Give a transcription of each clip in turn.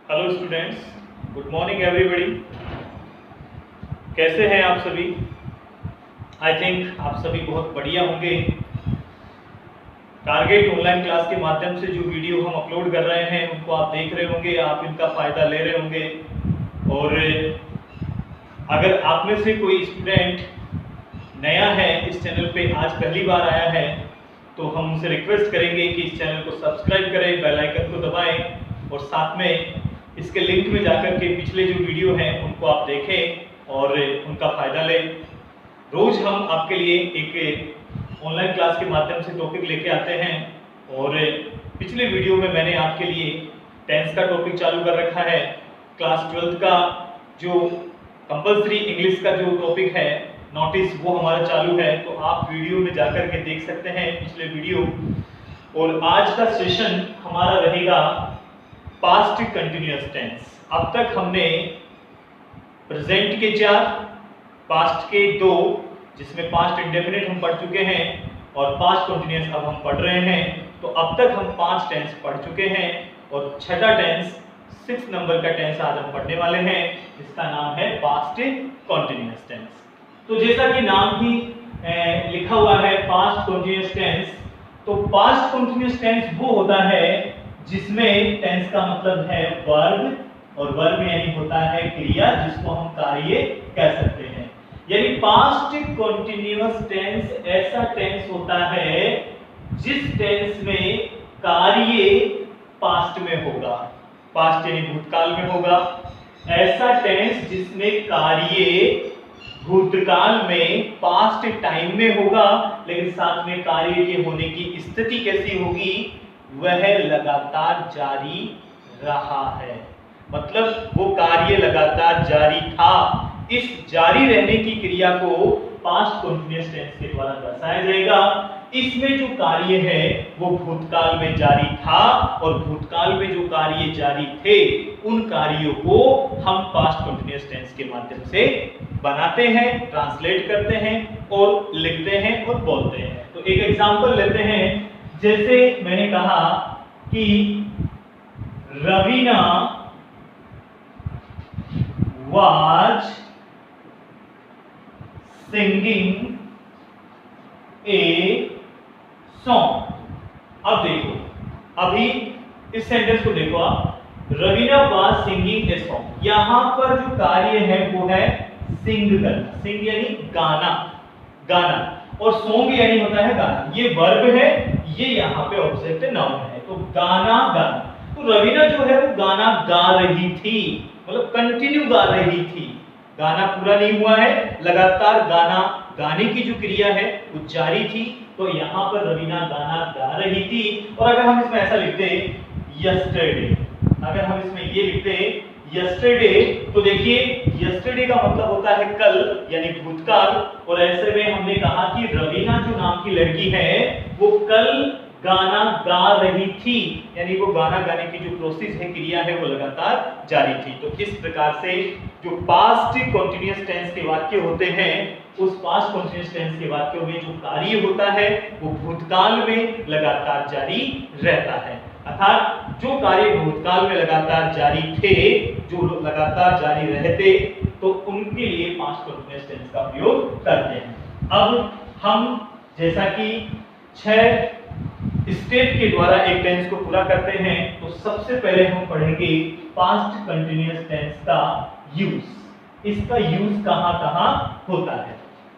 Hello students, good morning everybody. कैसे हैं आप सभी? आई थिंक आप सभी बहुत बढ़िया होंगे। टारगेट ऑनलाइन क्लास के माध्यम से जो वीडियो हम अपलोड कर रहे हैं उनको आप देख रहे होंगे, आप इनका फ़ायदा ले रहे होंगे। और अगर आप में से कोई स्टूडेंट नया है, इस चैनल पे आज पहली बार आया है, तो हम उनसे रिक्वेस्ट करेंगे कि इस चैनल को सब्सक्राइब करें, बेल आइकन को दबाएं और साथ में इसके लिंक में जाकर के पिछले जो वीडियो हैं उनको आप देखें और उनका फ़ायदा लें। रोज़ हम आपके लिए एक ऑनलाइन क्लास के माध्यम से टॉपिक लेके आते हैं और पिछले वीडियो में मैंने आपके लिए टेंस का टॉपिक चालू कर रखा है। क्लास 12th का जो कंपल्सरी इंग्लिश का जो टॉपिक है नोटिस, वो हमारा चालू है, तो आप वीडियो में जाकर के देख सकते हैं पिछले वीडियो। और आज का सेशन हमारा रहेगा पास्ट कंटिन्यूअस टेंस। अब तक हमने प्रेजेंट के 4, पास्ट के 2, जिसमें पास्ट इंडेफिनिट हम पढ़ चुके हैं, और पास्ट कंटिन्यूअस अब हम पढ़ रहे हैं। तो अब तक हम 5 टेंस पढ़ चुके हैं और छठा टेंस 6 नंबर का टेंस आज हम पढ़ने वाले हैं। इसका नाम है पास्ट कंटिन्यूअस टेंस। तो जैसा कि नाम ही लिखा हुआ है पास्ट कंटिन्यूअस टेंस, तो पास्ट कंटिन्यूअस टेंस वो होता है जिसमें टेंस का मतलब है वर्ब, और वर्ब यानी होता है क्रिया जिसको हम कार्य कह सकते हैं। यानी पास्ट कंटिन्यूअस टेंस ऐसा टेंस होता है जिस टेंस में कार्य पास्ट में होगा, पास्ट यानी भूतकाल में होगा। ऐसा टेंस जिसमें कार्य भूतकाल में पास्ट टाइम में होगा, लेकिन साथ में कार्य के होने की स्थिति कैसी होगी? वह लगातार जारी रहा है, मतलब वो कार्य लगातार जारी था। इस जारी रहने की क्रिया को पास्ट कंटिन्यूअस टेंस के द्वारा दर्शाया जाएगा। इसमें जो कार्य है वो भूतकाल में जारी था, और भूतकाल में जो कार्य जारी थे उन कार्यों को हम पास्ट कंटिन्यूअस टेंस के माध्यम से बनाते हैं, ट्रांसलेट करते हैं और लिखते हैं और बोलते हैं। तो एक एग्जांपल लेते हैं। जैसे मैंने कहा कि Raveena was singing a song। अब देखो, अभी इस सेंटेंस को देखो आप, Raveena was singing a song। यहां पर जो कार्य है वो है सिंग करना। सिंग यानी गाना, गाना, और सॉन्ग यानी होता है गाना। ये वर्ब है, ये यहाँ पे ऑब्जेक्ट नाउन है। तो गाना, गाना, तो रवीना जो है वो गाना गा रही थी, मतलब कंटिन्यू गा रही थी। गाना पूरा नहीं हुआ है, लगातार गाना गाने की जो क्रिया है वो जारी थी। तो यहाँ पर रवीना गाना गा रही थी। और अगर हम इसमें ऐसा लिखते यस्टरडे, अगर हम इसमें ये लिखते यस्टरडे, तो देखिए यस्टरडे का मतलब होता है कल, यानी भूतकाल। और ऐसे में हमने कहा कि रवीना जो नाम की लड़की है वो कल गाना गा रही थी, यानी वो गाना गाने की जो प्रोसेस है, क्रिया है, वो लगातार जारी थी। तो इस प्रकार से जो पास्ट कंटिन्यूअस टेंस के वाक्य होते हैं, उस पास्ट कंटिन्यूअस टेंस के वाक्यों में जो कार्य होता है वो भूतकाल में लगातार जारी रहता है। अर्थात जो कार्य भूतकाल में लगातार जारी थे, जो लगातार जारी रहते, तो उनके लिए पास्ट कंटिन्यूअस टेंस का प्रयोग करते हैं। अब हम जैसा कि 6 स्टेप के द्वारा एक टेंस को पूरा करते हैं, तो सबसे पहले हम पढ़ेंगे पास्ट कंटिन्यूअस टेंस का यूज। इसका यूज कहां-कहां होता है,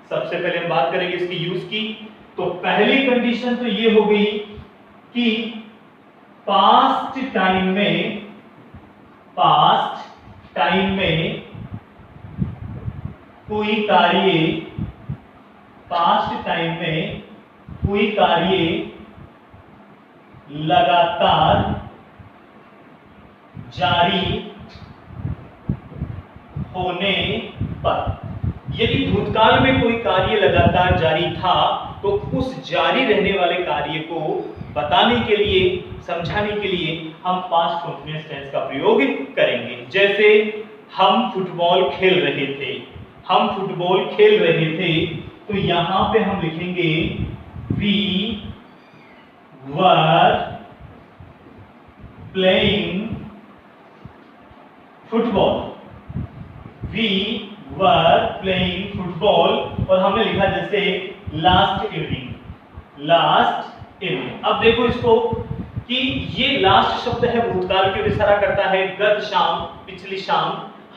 सबसे पहले हम बात करेंगे इसकी यूज की। तो पहली कंडीशन तो ये हो गई कि पास्ट टाइम में कोई कार्य, पास्ट टाइम में कोई कार्य लगातार जारी होने पर, यदि भूतकाल में कोई कार्य लगातार जारी था तो उस जारी रहने वाले कार्य को बताने के लिए, समझाने के लिए हम पास्ट कंटिन्यूअस टेंस का प्रयोग करेंगे। जैसे हम फुटबॉल खेल रहे थे, हम फुटबॉल खेल रहे थे, तो यहां पे हम लिखेंगे we were playing football, we were playing football, और हमने लिखा जैसे लास्ट इवनिंग, लास्ट इवनिंग। अब देखो इसको कि ये लास्ट शब्द है भूतकाल की ओर इशारा करता है। गत शाम, पिछली शाम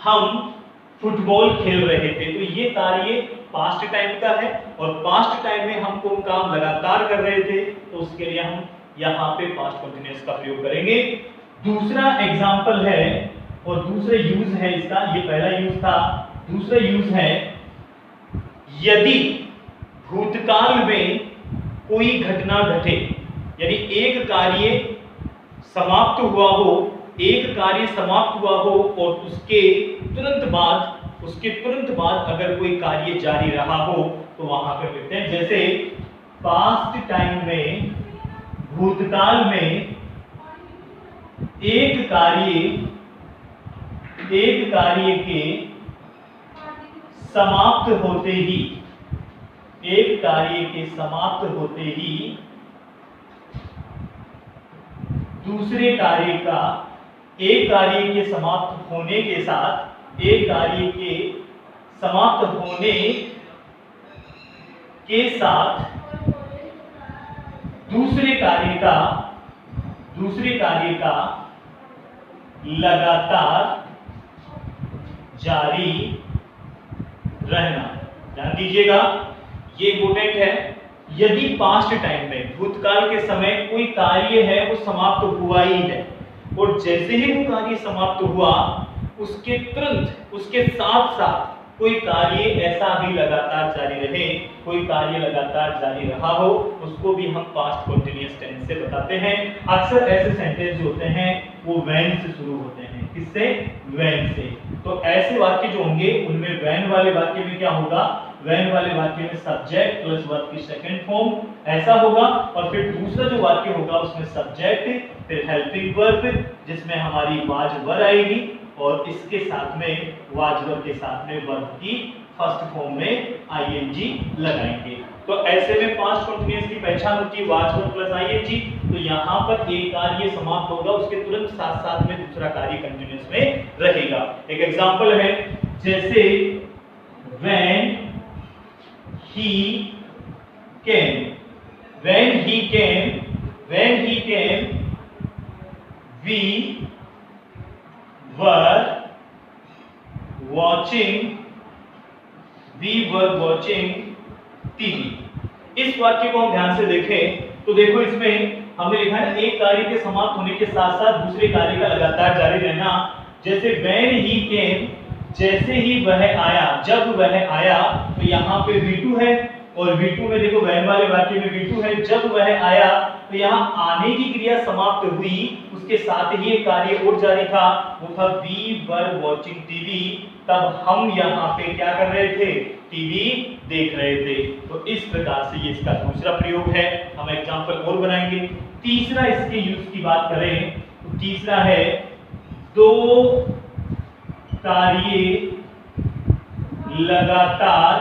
हम फुटबॉल खेल रहे थे, तो ये कार्य पास्ट टाइम का है और पास्ट टाइम में हम कोई काम लगातार कर रहे थे, तो उसके लिए हम यहाँ पे पास्ट कंटीन्यूअस का प्रयोग करेंगे। दूसरा एग्जांपल है और दूसरा यूज है इसका, ये पहला यूज था, दूसरा यूज है यदि भूतकाल में कोई घटना घटे, यानी एक कार्य समाप्त हुआ हो, एक कार्य समाप्त हुआ हो और उसके तुरंत बाद अगर कोई कार्य जारी रहा हो, तो वहां पर लिखते हैं जैसे पास्ट टाइम में, भूतकाल में एक कार्य के समाप्त होते ही, एक कार्य के समाप्त होते ही दूसरे कार्य का, एक कार्य के समाप्त होने के साथ, एक कार्य के समाप्त होने के साथ दूसरे कार्य का लगातार जारी रहना। ध्यान दीजिएगा, ये इंपॉर्टेंट है। यदि पास्ट टाइम में, भूतकाल के समय कोई कार्य है वो समाप्त हुआ ही है और जैसे ही वो कार्य समाप्त हुआ उसके तुरंत, उसके साथ साथ कोई कार्य ऐसा भी लगातार जारी रहे, कोई कार्य लगातार जारी रहा हो, उसको भी हम पास्ट कंटीन्यूअस टेंस से बताते हैं। अक्सर ऐसे सेंटेंस जो होते हैं वो व्हेन से शुरू होते हैं। किससे? व्हेन से। तो ऐसे वाक्य जो होंगे उनमें व्हेन वाले वाक्य में क्या होगा? व्हेन वाले वाक्य में सब्जेक्ट प्लस वर्ब की सेकंड फॉर्म ऐसा होगा, और फिर दूसरा जो वाक्य होगा उसमें सब्जेक्ट फिर हेल्पिंग वर्ब जिसमें हमारी वाज वर आएगी और इसके साथ में वाज वर के साथ में वर्ब की फर्स्ट फॉर्म में आईएनजी लगाएंगे। तो ऐसे में पास्ट कंटीन्यूअस की पहचान होती है वाज वर प्लस आईएनजी। तो यहाँ पर एक कार्य समाप्त होगा, उसके तुरंत साथ साथ में दूसरा कार्य कंटीन्यूअस में रहेगा। एक एग्जांपल है जैसे when he came, when he came we were watching TV। इस वाक्य को हम ध्यान से देखें तो देखो इसमें हमने लिखा है एक कार्य के समाप्त होने के साथ साथ दूसरे कार्य का लगातार जारी रहना। जैसे when he came, जैसे ही वह आया, जब वह आया, तो यहाँ पे V2 है और V2 में देखो वह वाले वाक्य में V2 है। जब वह आया तो यहाँ आने की क्रिया समाप्त हुई, उसके साथ ही एक कार्य और जारी था, वो था we were watching TV। तब हम यहाँ पे क्या कर रहे थे? टीवी देख रहे थे। तो इस प्रकार से ये इसका दूसरा प्रयोग है। हम एग्जांपल और बनाएंगे। तीसरा इसके यूज की बात करें तो तीसरा है दो कार्य लगातार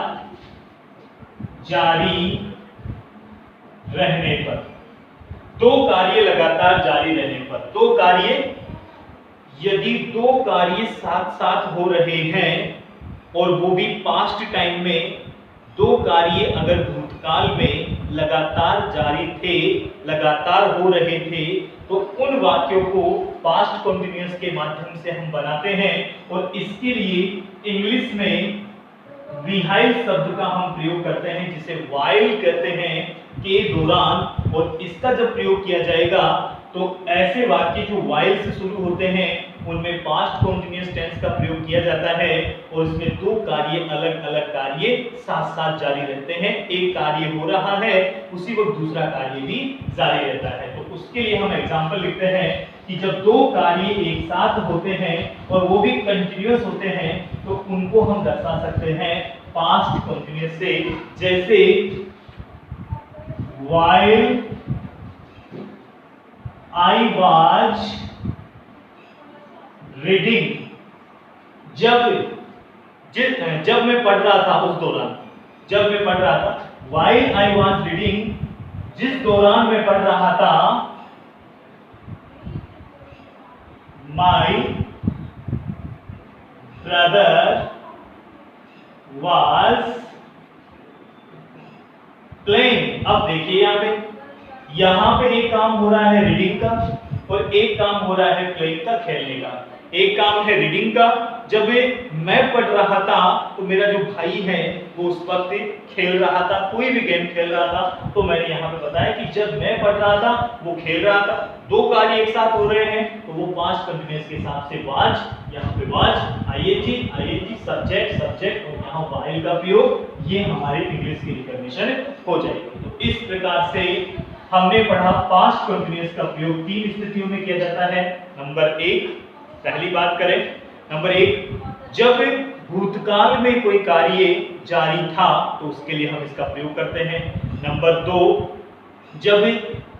जारी रहने पर। दो कार्य लगातार जारी रहने पर, दो कार्य, यदि दो कार्य साथ साथ हो रहे हैं और वो भी पास्ट टाइम में, दो कार्य अगर भूतकाल में लगातार जारी थे, लगातार हो रहे थे, तो उन वाक्यों को पास्ट कंटीन्यूअस के माध्यम से हम बनाते हैं। और इसके लिए इंग्लिश में विहाइल शब्द का हम प्रयोग करते हैं, जिसे वाइल कहते हैं, के दौरान। और इसका जब प्रयोग किया जाएगा तो ऐसे वाक्य जो वाइल से शुरू होते हैं उनमें पास्ट कंटीन्यूअस टेंस का प्रयोग किया जाता है और इसमें दो कार्य, अलग अलग कार्य साथ साथ जारी रहते हैं। एक कार्य हो रहा है, उसी वक्त दूसरा कार्य भी जारी रहता है। तो उसके लिए हम एग्जांपल लिखते हैं कि जब दो कार्य एक साथ होते हैं और वो भी कंटीन्यूअस होते हैं तो उनको हम दर्शा सकते हैं पास्ट कंटीन्यूअस से। जैसे while I was reading, जब मैं पढ़ रहा था, उस दौरान, जब मैं पढ़ रहा था, while I was reading, जिस दौरान मैं पढ़ रहा था, my brother was playing। अब देखिए यहां पे एक काम हो रहा है रीडिंग का और एक काम हो रहा है प्लेइंग का, खेलने का। एक काम है रीडिंग का, जब मैं पढ़ रहा था तो मेरा जो भाई है वो उस वक्त खेल रहा था, कोई भी गेम खेल रहा था। तो मैंने यहाँ पे बताया कि जब मैं पढ़ रहा था वो खेल रहा था, दो कार्य एक साथ हो रहे हैं तो वो पास्ट कंटीन्यूअस के हिसाब से वाज, यहाँ पे वाज आईएनजी सब्जेक्ट सब्जेक्ट और यहाँ वाइल का प्रयोग, ये हमारे इंग्लिश की रिकॉग्निशन हो जाएगी। तो इस प्रकार से हमने पढ़ा पास्ट कंटीन्यूअस का प्रयोग तीन स्थितियों में किया जाता है। नंबर एक, पहली बात करें, नंबर एक, जब भूतकाल में कोई कार्य जारी था तो उसके लिए हम इसका प्रयोग करते हैं। नंबर दो, जब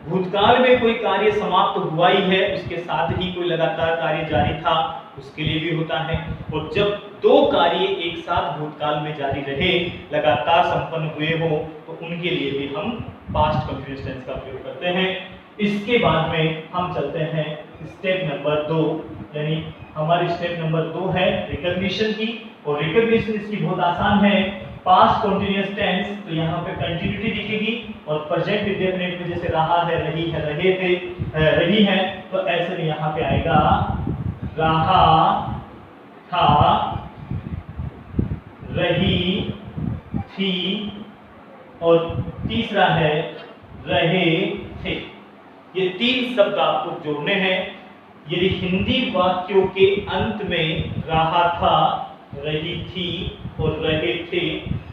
भूतकाल में कोई कार्य समाप्त हुआ ही है उसके साथ ही कोई लगातार कार्य जारी था उसके लिए भी होता है। और जब दो कार्य एक साथ भूतकाल में जारी रहे, लगातार संपन्न हुए हो तो उनके लिए भी हम पास्ट कंटीन्यूअस टेंस का प्रयोग करते हैं। इसके बाद में हम चलते हैं स्टेप नंबर 2, यानी हमारी स्टेप नंबर 2 है रिकॉग्निशन की। और रिकॉग्निशन इसकी बहुत आसान है। पास्ट कंटीन्यूअस टेंस तो यहाँ पे कंटिन्यूटी दिखेगी और प्रेजेंट इंडेफिनिट में जैसे रहा है, रही है, रहे थे, रही है, तो ऐसे में यहाँ पे आएगा रहा था, रही थी और तीसरा है रहे थे। ये तीन शब्द आपको जोड़ने हैं। यदि हिंदी वाक्यों के अंत में रहा था, रही थी और रहे थे,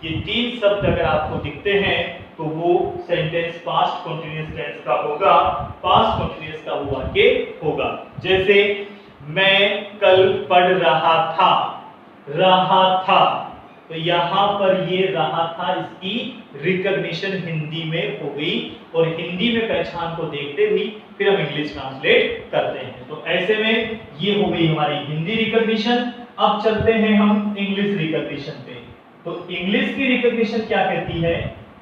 ये तीन शब्द अगर आपको दिखते हैं तो वो सेंटेंस पास्ट कंटीन्यूअस टेंस का होगा, पास्ट कंटीन्यूअस का वो वाक्य होगा। जैसे मैं कल पढ़ रहा था, रहा था, तो यहां पर ये रहा था, इसकी रिकॉग्निशन हिंदी में हो गई और हिंदी में पहचान को देखते ही फिर हम इंग्लिश ट्रांसलेट करते हैं। तो ऐसे में ये हो गई हमारी हिंदी रिकॉग्निशन। अब चलते हैं हम इंग्लिश रिकॉग्निशन पे। तो इंग्लिश की रिकॉग्निशन क्या कहती है?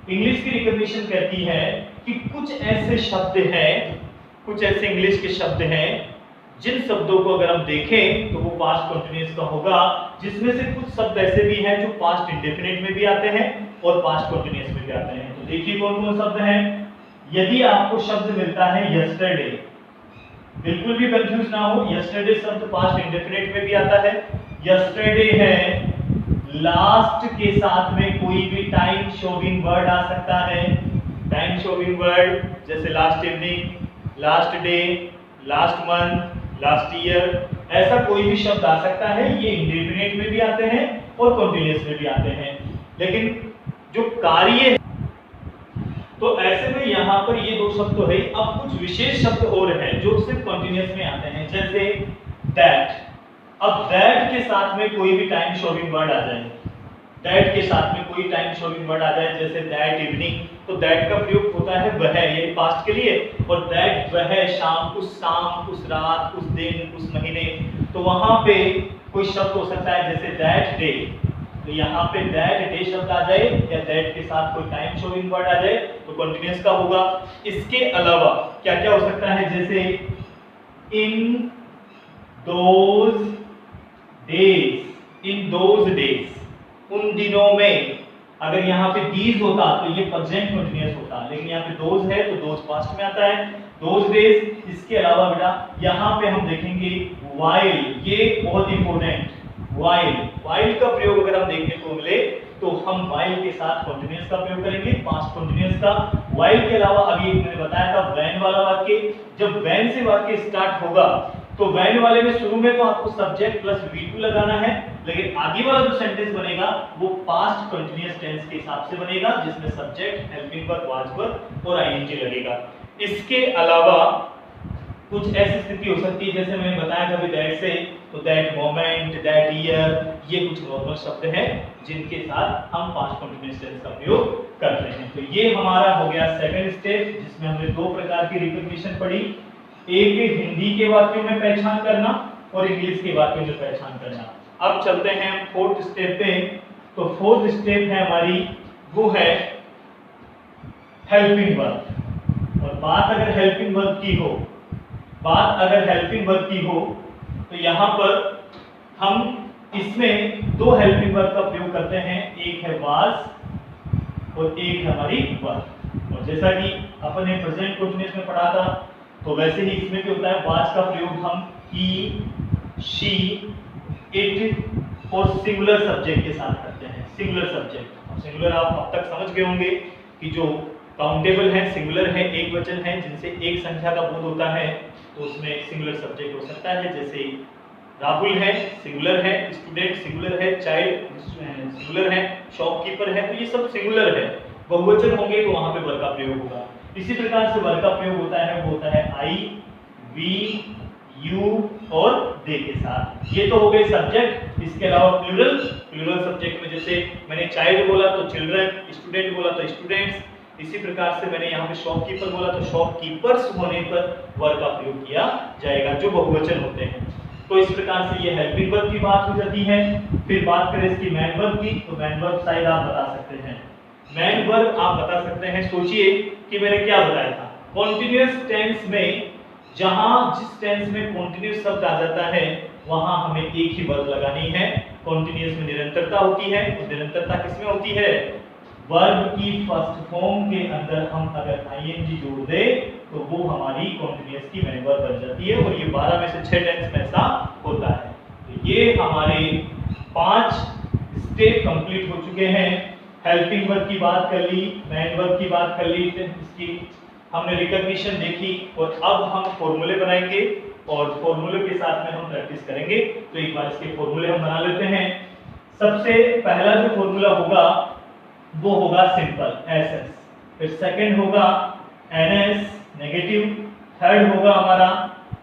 इंग्लिश की रिकॉग्निशन कहती है कि कुछ ऐसे शब्द हैं, कुछ ऐसे इंग्लिश के शब्द हैं जिन शब्दों को अगर हम देखें तो वो पास्ट कंटीन्यूअस का होगा, जिसमें से कुछ शब्द ऐसे भी हैं जो पास्ट इंडेफिनिट में भी आते हैं और पास्ट कंटीन्यूअस में भी आते हैं। तो देखिए कौन कौन शब्द हैं। यदि आपको शब्द मिलता है यस्टरडे, बिल्कुल भी कंफ्यूज ना हो, यस्टरडे शब्द पास्ट इंडेफिनिट में भी आता है। यस्टरडे है, लास्ट के साथ में कोई भी टाइम शोविंग वर्ड आ सकता है। टाइम शोविंग वर्ड जैसे last evening, last day, last month, last year, ऐसा कोई भी शब्द आ सकता है। ये इंडेफिनिट में भी आते हैं और कंटीन्यूअस में भी आते हैं। लेकिन जो कार्य, तो ऐसे में यहाँ पर ये दो शब्द तो है। अब कुछ विशेष शब्द और हैं जो सिर्फ कंटीन्यूअस में आते हैं, जैसे दैट। अब दैट के साथ में कोई भी टाइम शोविंग वर्ड आ जाए, दैट के साथ में कोई टाइम शोविंग वर्ड आ जाए, जैसे दैट इवनिंग, तो दैट का प्रयोग होता है वह, ये पास्ट के लिए, और दैट वह शाम, उस रात, उस दिन, उस महीने। तो वहां पे कोई शब्द हो सकता है जैसे दैट डे, तो यहाँ पे दैट डे शब्द आ जाए या दैट के साथ कोई टाइम शोविंग वर्ड आ जाए तो कंटीन्यूअस का होगा। इसके अलावा क्या क्या हो सकता है, जैसे in those days, in those days, उन दिनों में। अगर यहाँ पे दीज होता तो ये प्रेजेंट कंटीन्यूअस होता, लेकिन यहाँ पे दोज है तो दोज पास्ट में आता है, दोज डेज। इसके अलावा बेटा यहाँ पे हम देखेंगे वाइल, ये बहुत इंपॉर्टेंट, वाइल, वाइल का प्रयोग अगर हम देखने को मिले तो हम वाइल के साथ कंटीन्यूअस का प्रयोग करेंगे, पास्ट कंटीन्यूअस का। वाइल के अलावा अभी मैंने बताया था व्हेन वाला वाक्य, जब व्हेन से वाक्य स्टार्ट होगा तो व्हेन वाले में शुरू में तो आपको सब्जेक्ट प्लस V2 लगाना है, लेकिन आगे वाला जो सेंटेंस बनेगा वो पास्ट कंटीन्यूअस टेंस के हिसाब से बनेगा, जिसमें subject, helping verb, was verb और आईएनजी लगेगा। इसके अलावा कुछ ऐसी स्थिति हो सकती है जैसे मैंने बताया था दैट से, तो दैट मोमेंट, दैट ईयर, ये कुछ नॉर्मल शब्द हैं जिनके साथ हम पास्ट कंटीन्यूअस टेंस का प्रयोग करते हैं। तो ये हमारा हो गया सेकंड स्टेप, जिसमें हमने दो प्रकार की रिकॉग्निशन पढ़ी, एक हिंदी के वाक्यों में पहचान करना और इंग्लिश के वाक्यों में पहचान करना। अब चलते हैं फोर्थ स्टेप पे। तो फोर्थ स्टेप है हमारी, वो है हेल्पिंग वर्ब। और बात अगर हेल्पिंग वर्ब की हो, बात अगर हेल्पिंग वर्ब की हो तो यहाँ पर हम इसमें दो हेल्पिंग वर्ब का प्रयोग करते हैं, एक है वाज और एक है हमारी वर। और जैसा कि अपन ने प्रेजेंट कंटीन्यूअस में पढ़ा था, तो वैसे ही इसमें भी होता है, वाज का प्रयोग हम ही, शी, इट और सिंगुलर सब्जेक्ट के साथ करते हैं। सिंगुलर सब्जेक्ट, सिंगुलर आप अब तक समझ गए होंगे कि जो काउंटेबल है, सिंगुलर है, एक वचन है, जिनसे एक संख्या का बोध होता है, तो उसमें सिंगुलर सब्जेक्ट हो सकता है। जैसे राहुल है, सिंगुलर है, स्टूडेंट सिंगुलर है, चाइल्ड सिंगुलर है, शॉपकीपर है, तो ये सब सिंगुलर है। बहुवचन होंगे तो वहां पे वर का प्रयोग होगा। इसी प्रकार से वर का प्रयोग होता है, वो होता है आई, वी, यू और दे के साथ। ये तो हो गए सब्जेक्ट। इसके अलावा प्लूरल, प्लूरल सब्जेक्ट में जैसे मैंने चाइल्ड बोला तो चिल्ड्रन, स्टूडेंट बोला तो स्टूडेंट्स, इसी प्रकार से मैंने यहाँ पे शॉपकीपर बोला तो शॉपकीपर्स होने पर वर का प्रयोग किया जाएगा, जो बहुवचन होते हैं। तो इस प्रकार से ये हेल्पिंग वर्ब की बात हो जाती है। फिर बात करें इसकी मैन वर्ब की, तो मैन वर्ब शायद आप बता सकते हैं। मैन वर्ब आप बता सकते हैं, सोचिए कि मैंने क्या बताया था। कॉन्टिन्यूअस टेंस में जहां जिस टेंस में कॉन्टिन्यूअस शब्द आ जाता है, वहां हमें एक ही वर्ब लगानी है। कॉन्टिन्यूअस में निरंतरता होती है, और निरंतरता किसमें होती है? वर्ब की फर्स्ट फॉर्म के अंदर हम अगर आईएनजी जोड़ दे तो वो हमारी कॉन्टिन्यूअस की मैन वर्ब बन जाती है। और ये 12 में से 6 टेंस में ऐसा होता है। तो ये हमारे 5 स्टेप कंप्लीट हो चुके हैं। हेल्पिंग वर्ब की बात कर ली, मैन वर्ब की बात कर ली, इसकी हमने रिकॉग्निशन देखी, और अब हम फॉर्मूले बनाएंगे और फॉर्मूले के साथ में हम प्रैक्टिस करेंगे। तो एक बार इसके फॉर्मूले हम बना लेते हैं। सबसे पहला जो फॉर्मूला होगा वो होगा सिंपल एसएस, फिर सेकंड होगा एनएस नेगेटिव, थर्ड होगा हमारा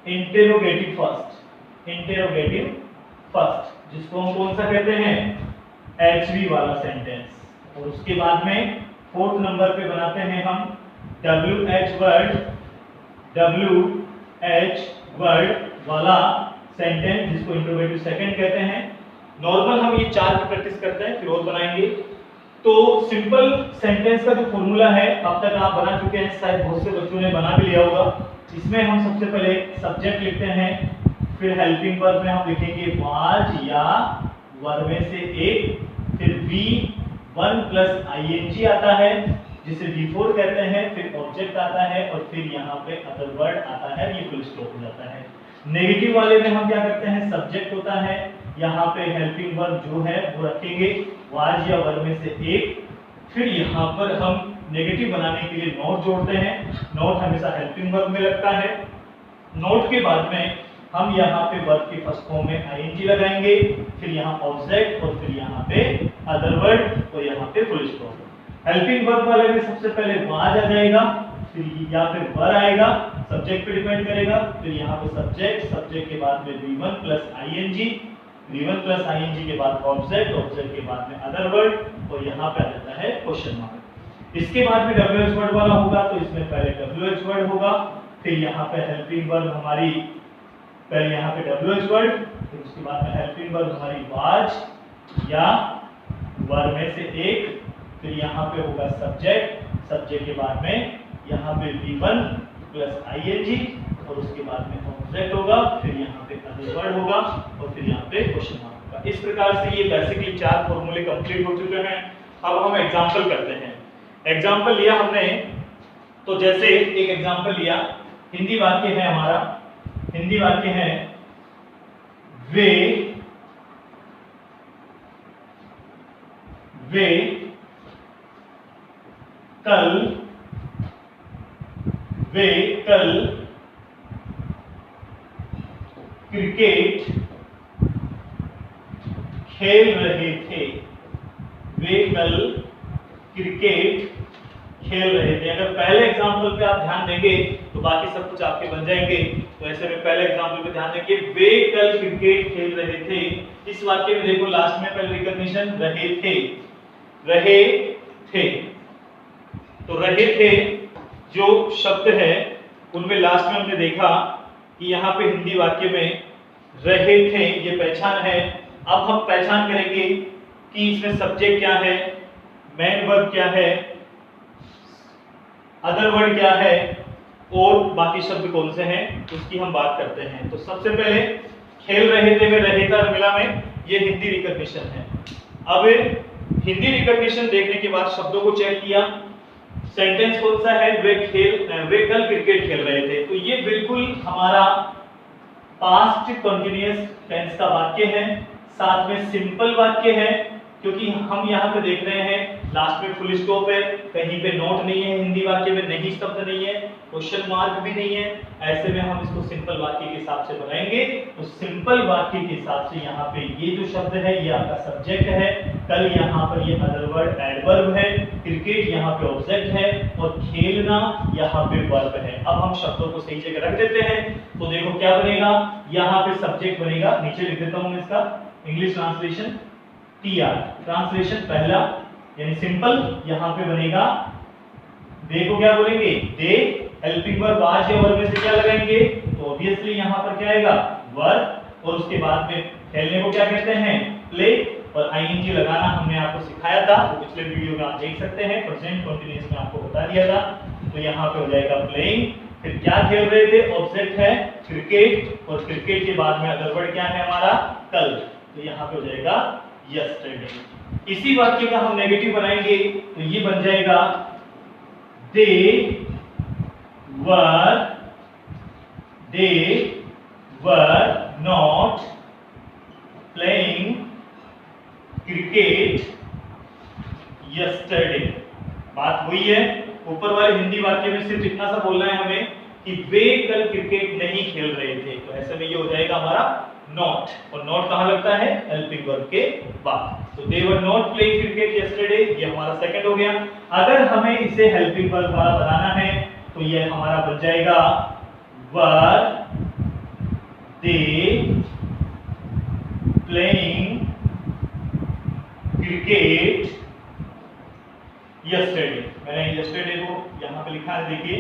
इंटेरोगेटिव फर्स्ट, इंटेरोगेटिव फर्स्ट, जिसको हम कौन सा कहते हैं? एचवी वाला सेंटेंस। और उसके बाद में फोर्थ नंबर पे बनाते हैं हम WH वर्ड वाला सेंटेंस, जिसको इंट्रोगेटिव सेकंड कहते हैं। नॉर्मल हम ये 4 की प्रैक्टिस करते हैं, फिर और बनाएंगे। तो सिंपल सेंटेंस का जो फॉर्मूला है, अब तक आप बना चुके हैं, शायद बहुत से बच्चों ने बना भी लिया होगा। इसमें हम सबसे पहले सब्जेक्ट लिखते हैं, फिर हेल्पिंग वर्ब में हम लिखेंगे वाज या वर में से एक, फिर V1 प्लस ING आता है जिसे V4 कहते हैं, फिर ऑब्जेक्ट आता है, और फिर यहाँ पे अदर वर्ड आता है, ये फुल स्टॉप हो जाता है। नेगेटिव वाले में हम क्या करते हैं? सब्जेक्ट होता है, यहाँ पे हेल्पिंग वर्ब जो है वो रखेंगे वाज या वर में से एक, फिर यहाँ पर हम नेगेटिव बनाने के लिए नॉट जोड़ते हैं। नॉट हमेशा हेल्पिंग वर्ब में लगता है। नॉट के बाद में हम यहाँ पे वर्ब के फर्स्ट फॉर्म में ING लगाएंगे, फिर यहाँ ऑब्जेक्ट, और फिर यहाँ पे अदर वर्ड, और यहाँ पे फुल स्टॉप। हेल्पिंग वर्ब वाले में सबसे पहले वाज आ जाएगा, फिर या फिर वर आएगा, सब्जेक्ट पे डिपेंड करेगा, फिर यहाँ पे सब्जेक्ट, सब्जेक्ट के बाद में V1 plus ING, V1 plus ING के बाद ऑब्जेक्ट, ऑब्जेक्ट के बाद में अदर वर्ड, और यहाँ पे आ जाता है क्वेश्चन मार्क। इसके बाद में WH वर्ड वाला होगा, तो इसमें पहले WH वर्ड होगा, फिर यहाँ पे हेल्पिंग वर्ब हमारी, पहले यहाँ पे WH वर्ड, फिर उसके बाद में हेल्पिंग वर्ब हमारी वाज या वर में से एक, फिर यहाँ पे होगा सब्जेक्ट, सब्जेक्ट के बाद में यहाँ पे V1 प्लस ING, और उसके बाद में ऑब्जेक्ट होगा, फिर यहाँ पे अदर वर्ड होगा, और फिर यहाँ पे क्वेश्चन मार्क होगा। इस प्रकार से ये बेसिकली 4 फॉर्मूले कंप्लीट हो चुके हैं। अब हम एग्जांपल करते हैं। एग्जांपल लिया हमने, तो जैसे एक एग्जांपल लिया, हिंदी वाक्य है हमारा, हिंदी वाक्य है वे कल क्रिकेट खेल रहे थे। वे कल क्रिकेट खेल रहे थे। अगर पहले एग्जांपल पे आप ध्यान देंगे तो बाकी सब कुछ आपके बन जाएंगे। तो ऐसे में पहले एग्जांपल पे ध्यान देंगे, वे कल क्रिकेट खेल रहे थे। इस वाक्य में देखो लास्ट में पहले रिकॉग्निशन रहे थे, रहे थे। तो रहे थे जो शब्द है उनमें लास्ट में हमने देखा कि यहाँ पे हिंदी वाक्य में रहे थे ये पहचान है। अब हम पहचान करेंगे कि इसमें सब्जेक्ट क्या है, मेन वर्ब क्या है, अदर वर्ड क्या है, और बाकी शब्द कौन से हैं उसकी हम बात करते हैं। तो सबसे पहले खेल रहे थे में रहे था मिला में, ये हिंदी रिकॉग्निशन है। अब हिंदी रिकॉग्निशन देखने के बाद शब्दों को चेक किया, सेंटेंस कौन सा है, वे कल क्रिकेट खेल रहे थे, तो ये बिल्कुल हमारा पास्ट कंटिन्यूअस टेंस का वाक्य है, साथ में सिंपल वाक्य है, क्योंकि हम यहाँ पे देख रहे हैं लास्ट में फुल स्टॉप है, कहीं पे नोट नहीं है हिंदी वाक्य में, नहीं शब्द नहीं है, क्वेश्चन मार्क भी नहीं है, ऐसे में हम इसको सिंपल वाक्य के हिसाब से बनाएंगे। तो सिंपल वाक्य के हिसाब से यहाँ पे ये जो शब्द है ये आपका सब्जेक्ट है, कल यहाँ पर ये अदर वर्ड एडवर्ब है, क्रिकेट यहाँ पे ऑब्जेक्ट है और खेलना यहाँ पे वर्ब है। अब हम शब्दों को सही जगह रख देते हैं, तो देखो क्या बनेगा, यहाँ पे सब्जेक्ट बनेगा, नीचे लिख देता हूँ इसका इंग्लिश ट्रांसलेशन टीआर, ट्रांसलेशन पहला यानी सिंपल, यहाँ पे बनेगा देखो क्या बोलेंगे, दे, हेल्पिंग वर्ब वाज या वर्ब में से क्या लगाएंगे, तो ऑब्वियसली यहाँ पर क्या आएगा, वर्ब, और उसके बाद में खेलने को क्या कहते हैं, प्ले, और आईएनजी लगाना हमने आपको सिखाया था, तो पिछले वीडियो में आप देख सकते हैं, प्रेजेंट कंटीन्यूअस में आपको बता दिया था। तो यहाँ पे हो जाएगा प्लेइंग, फिर क्या खेल रहे थे, ऑब्जेक्ट है क्रिकेट, और क्रिकेट के बाद में अदर वर्ड क्या है हमारा, कल, तो यहाँ पे हो जाएगा यस्टरडे। इसी वाक्य का हम नेगेटिव बनाएंगे, तो ये बन जाएगा they were not playing cricket yesterday. बात हुई है, ऊपर वाले हिंदी वाक्य में सिर्फ इतना सा बोलना है हमें कि वे कल क्रिकेट नहीं खेल रहे थे, तो ऐसे में ये हो जाएगा हमारा नॉट, और नॉट कहां लगता है, हेल्पिंग वर्ब के बाद। तो they were not playing cricket yesterday, ये हमारा सेकंड हो गया। अगर हमें इसे हेल्पिंग वर्ब वाला बनाना है तो ये हमारा बन जाएगा वर दे प्लेइंग क्रिकेट यस्टरडे। मैंने यस्टरडे को यहां पे लिखा है, देखिए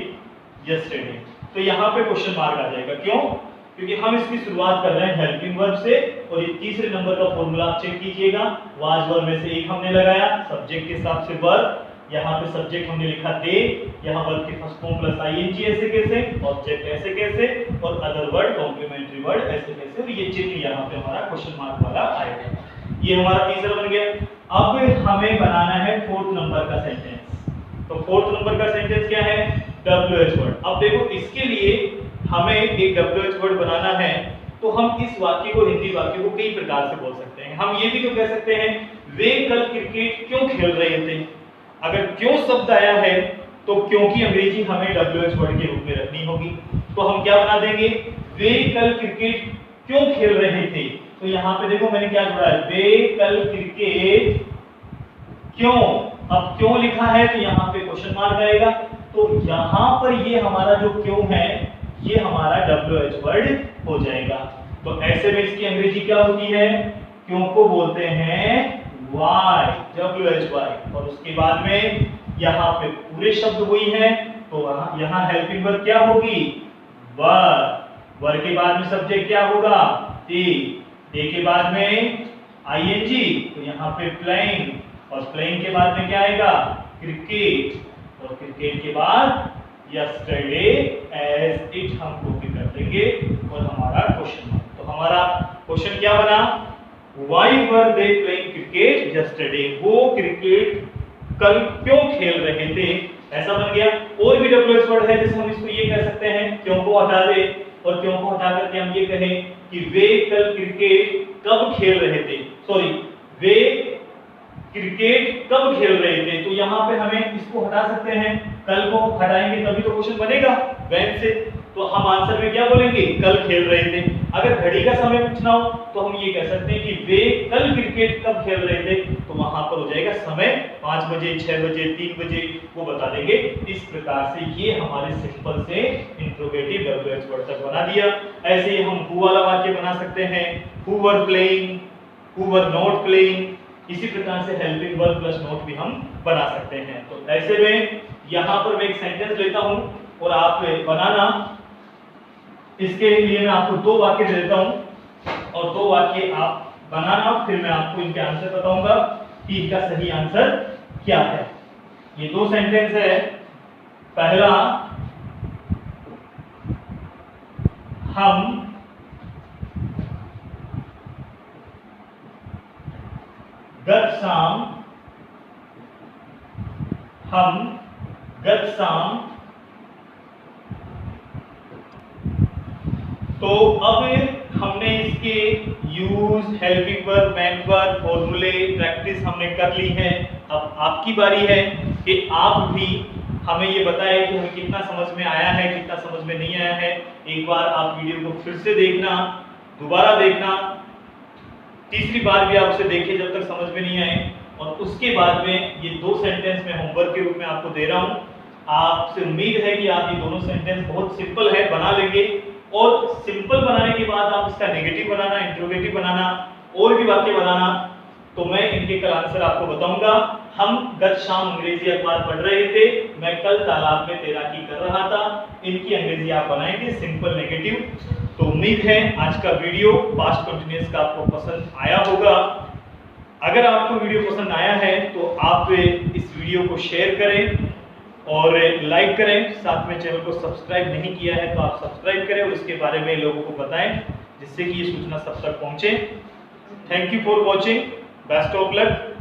यस्टरडे, तो यहां पे क्वेश्चन मार्क आ जाएगा, क्यों, क्योंकि हम इसकी शुरुआत कर रहे हैं हेल्पिंग वर्ब से, और ये तीसरे नंबर का फॉर्मूला आप चेक कीजिएगा, वाज वर्ब में से एक हमने लगाया, सब्जेक्ट के हिसाब से वर्ब, यहाँ पे सब्जेक्ट हमने लिखा दे, यहाँ वर्ब के फर्स्ट फॉर्म प्लस आईएनजी ऐसे कैसे, ऑब्जेक्ट ऐसे कैसे, और अदर वर्ड कॉम्प्लीमेंट्री वर्ड ऐसे कैसे, और ये चिन्ह यहाँ पे हमारा क्वेश्चन मार्क वाला आएगा। ये हमारा तीसरा बन गया। अब हमें बनाना है फोर्थ नंबर का सेंटेंस, तो फोर्थ नंबर का सेंटेंस क्या है, WH वर्ड। अब देखो इसके लिए हमें एक WH वर्ड बनाना है, तो हम इस वाक्य को, हिंदी वाक्य को कई प्रकार से बोल सकते हैं। हम ये भी तो कह सकते हैं वे कल क्रिकेट क्यों खेल रहे थे। अगर क्यों शब्द आया है तो क्योंकि अंग्रेजी हमें WH वर्ड के रूप में रखनी होगी, तो हम क्या बना देंगे, वे कल क्रिकेट क्यों खेल रहे थे। तो यहाँ पे देखो मैंने क्या जोड़ा है, वे कल क्रिकेट क्यों। अब क्यों लिखा है तो यहाँ पे क्वेश्चन मार्क आएगा, तो यहाँ पर ये हमारा जो क्यों है ये हमारा WH वर्ड हो जाएगा। तो ऐसे में इसकी अंग्रेजी क्या होती है, क्यों को बोलते हैं why, WHY, और उसके बाद में यहाँ पे पूरे शब्द वही है, तो यहाँ हेल्पिंग वर्ब क्या होगी, वर के बाद में सब्जेक्ट क्या होगा, दे के बाद में आईएनजी, तो यहाँ पे प्लेइंग, और प्लेइंग के बाद में क्या आएगा, क्रिकेट, और क्रिकेट के बाद यस्टरडे एज इट हम कॉपी कर देंगे, और हमारा क्वेश्चन मार्क। तो हमारा क्वेश्चन क्या बना, why were they playing cricket yesterday, वो क्रिकेट कल क्यों खेल रहे थे, ऐसा बन गया। और भी WH वर्ड है, जैसे हम इसको ये कह सकते हैं, क्यों को हटा दे, और क्यों को हटा करके हम ये कहें कि वे कल क्रिकेट कब खेल रहे थे, सॉरी वे क्रिकेट कब खेल रहे थे, तो यहाँ पे हमें इसको हटा सकते हैं, कल को हटाएंगे तभी तो क्वेश्चन बनेगा व्हेन से, तो हम आंसर में क्या बोलेंगे, कल खेल रहे थे। अगर घड़ी का समय पूछना हो तो हम ये कह सकते हैं कि वे कल क्रिकेट कब खेल रहे थे, तो वहां पर हो जाएगा समय 5 बजे, 6 बजे, 3 बजे, वो बता देंगे। इस प्रकार से ये हमारे सिंपल से इंट्रोगेटिव WH वर्ड तक बना दिया। ऐसे ही हम हु वाला वाक्य बना सकते हैं, who were playing, who were not playing, इसी प्रकार से हेल्पिंग वर्ब प्लस नॉट भी हम बना सकते हैं। तो ऐसे में यहाँ पर मैं एक सेंटेंस लेता हूं और आप बनाना, इसके लिए मैं आपको 2 वाक्य दे देता हूं और 2 वाक्य आप बनाना, फिर मैं आपको इनके आंसर बताऊंगा कि इनका सही आंसर क्या है। ये 2 सेंटेंस है। पहला, हम गत शाम तो अब हमने इसके use, helping verb, main verb, फॉर्मूले, प्रैक्टिस हमने कर ली है। अब आपकी बारी है कि आप भी हमें ये बताएं कि हमें कितना समझ में आया है, कितना समझ में नहीं आया है। एक बार आप वीडियो को फिर से देखना, दोबारा देखना, तीसरी बार भी आप उसे देखिए जब तक समझ में नहीं आए। और उसके बाद में ये 2 सेंटेंस मैं होमवर्क के रूप में आपको दे रहा हूँ। आपसे उम्मीद है कि आप ये दोनों सेंटेंस बहुत सिंपल है, बना लेंगे। और सिंपल बनाने के बाद आप इसका नेगेटिव बनाना, इंट्रोगेटिव बनाना और भी वाक्य बनाना, तो मैं इनके कल आंसर आपको बताऊंगा। हम गत शाम अंग्रेजी अखबार पढ़ रहे थे, मैं कल तालाब में तैराकी कर रहा था। इनकी अंग्रेजी आप बनाएंगे सिंपल, नेगेटिव। तो उम्मीद है आज का वीडियो पास्ट कंटिन्यूअस का आपको पसंद आया होगा। अगर आपको वीडियो पसंद आया है तो आप इस वीडियो को शेयर करें और लाइक करें। साथ में चैनल को सब्सक्राइब नहीं किया है तो आप सब्सक्राइब करें और इसके बारे में लोगों को बताएं, जिससे कि ये सूचना सब तक पहुंचे। Thank you for watching. Best of luck.